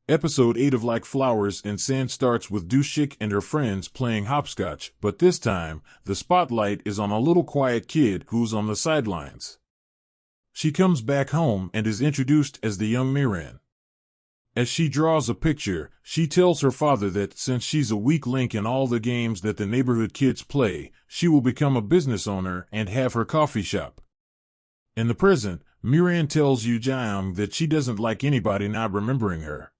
Episode 8 of Like Flowers in Sand starts with Dushik and her friends playing hopscotch, but this time, the spotlight is on a little quiet kid who's on the sidelines. She comes back home and is introduced as the young Miran. As she draws a picture, she tells her father that since she's a weak link in all the games that the neighborhood kids play, she will become a business owner and have her coffee shop. In the present, Miran tells Yoo Jae-young that she doesn't like anybody not remembering her.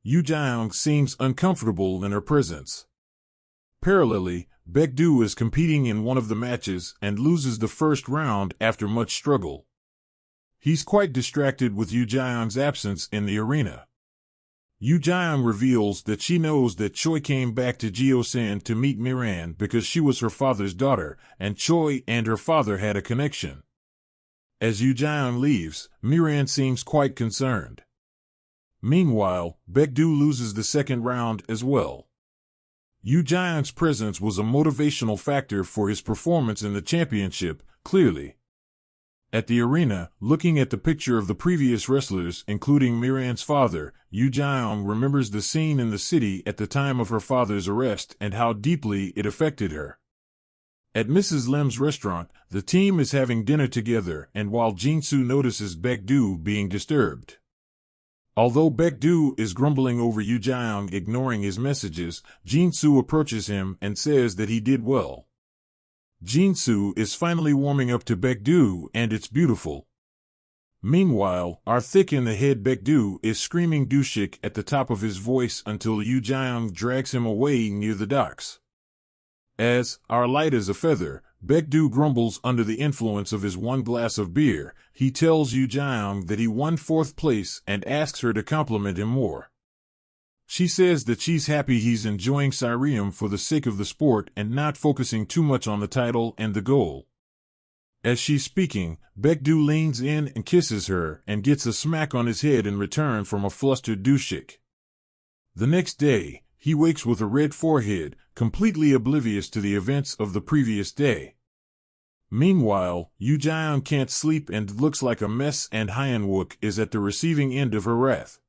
Yoo Jae-young seems uncomfortable in her presence. Parallelly, Baekdu is competing in one of the matches and loses the first round after much struggle. He's quite distracted with Yoo Jae-young's absence in the arena. Yoo Jae-young reveals that she knows that Choi came back to Gyeosan to meet Miran because she was her father's daughter, and Choi and her father had a connection. As Yoo Jae-young leaves, Miran seems quite concerned. Meanwhile, Baekdu loses the second round as well. Yoo Jae-young's presence was a motivational factor for his performance in the championship, clearly. At the arena, looking at the picture of the previous wrestlers, including Miran's father, Yoo Jae-young remembers the scene in the city at the time of her father's arrest and how deeply it affected her. At Mrs. Lim's restaurant, the team is having dinner together, and while Jin-soo notices Baekdu being disturbed. Although Baekdu is grumbling over Yoo Jae-young ignoring his messages, Jin-soo approaches him and says that he did well. Jin-soo is finally warming up to Baekdu, and it's beautiful. Meanwhile, our thick-in-the-head Baekdu is screaming Dushik at the top of his voice until Yoo Jae-young drags him away near the docks. As, our light as a feather, Baekdu grumbles under the influence of his one glass of beer. He tells Yoo Jae-young that he won 4th place and asks her to compliment him more. She says that she's happy he's enjoying Sirium for the sake of the sport and not focusing too much on the title and the goal. As she's speaking, Baekdu leans in and kisses her and gets a smack on his head in return from a flustered Dushik. The next day, he wakes with a red forehead, completely oblivious to the events of the previous day. Meanwhile, Yoo Jae-young can't sleep and looks like a mess, and Hyun-wook is at the receiving end of her wrath.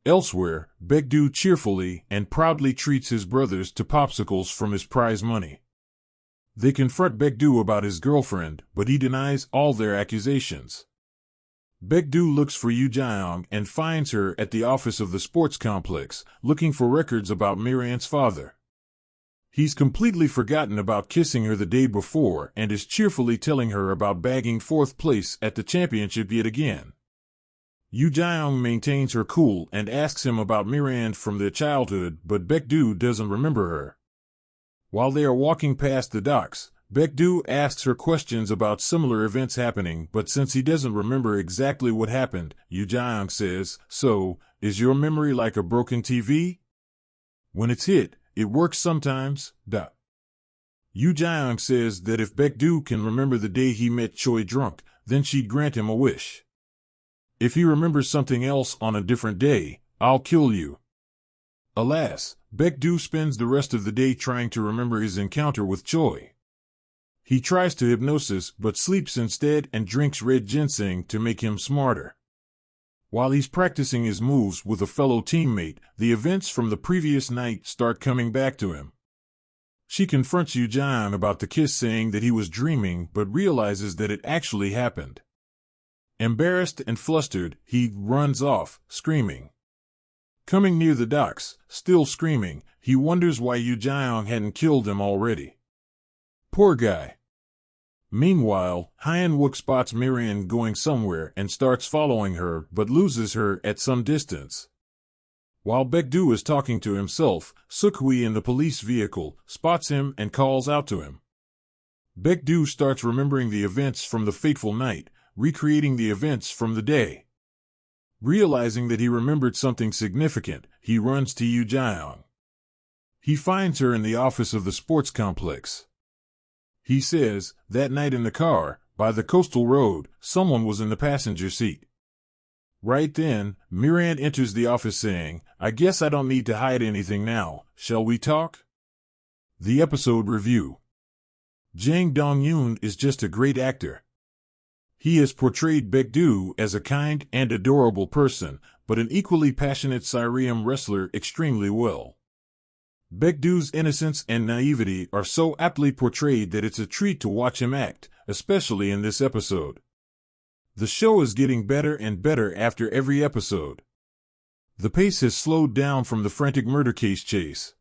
Elsewhere, Baekdu cheerfully and proudly treats his brothers to popsicles from his prize money. They confront Baekdu about his girlfriend, but he denies all their accusations. Baekdu looks for Yoo Jae-young and finds her at the office of the sports complex, looking for records about Miran's father. He's completely forgotten about kissing her the day before and is cheerfully telling her about bagging 4th place at the championship yet again. Yoo Jae-young maintains her cool and asks him about Miran from their childhood, but Baekdu doesn't remember her. While they are walking past the docks, Baekdu asks her questions about similar events happening, but since he doesn't remember exactly what happened, Yoo Jae-young says, "So, is your memory like a broken TV? When it's hit, it works sometimes." Yoo Jae-young says that if Baekdu can remember the day he met Choi drunk, then she'd grant him a wish. If he remembers something else on a different day, I'll kill you. Alas, Baekdu spends the rest of the day trying to remember his encounter with Choi. He tries to hypnosis but sleeps instead and drinks red ginseng to make him smarter. While he's practicing his moves with a fellow teammate, the events from the previous night start coming back to him. She confronts Yoo Jae-young about the kiss, saying that he was dreaming, but realizes that it actually happened. Embarrassed and flustered, he runs off, screaming. Coming near the docks, still screaming, he wonders why Yoo Jae-young hadn't killed him already. Poor guy. Meanwhile, Hyun-wook spots Miran going somewhere and starts following her, but loses her at some distance. While Baekdu is talking to himself, Suk-hwi in the police vehicle spots him and calls out to him. Baekdu starts remembering the events from the fateful night, recreating the events from the day. Realizing that he remembered something significant, he runs to Yoo Jae-young. He finds her in the office of the sports complex. He says, that night in the car, by the coastal road, someone was in the passenger seat. Right then, Miran enters the office saying, "I guess I don't need to hide anything now, shall we talk?" The episode review. Jang Dong-yoon is just a great actor. He has portrayed Baekdu as a kind and adorable person, but an equally passionate Cyriem wrestler extremely well. Baekdu's innocence and naivety are so aptly portrayed that it's a treat to watch him act, especially in this episode. The show is getting better and better after every episode. The pace has slowed down from the frantic murder case chase.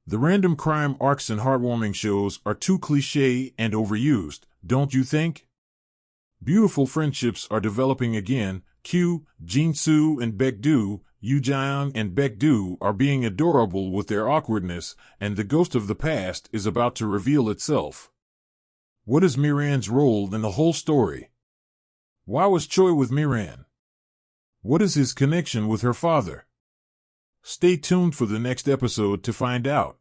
The random crime arcs and heartwarming shows are too cliché and overused, don't you think? Beautiful friendships are developing again. Kyu, Jin-soo and Baekdu, Yoo-jeong and Baekdu are being adorable with their awkwardness, and the ghost of the past is about to reveal itself. What is Miran's role in the whole story? Why was Choi with Miran? What is his connection with her father? Stay tuned for the next episode to find out.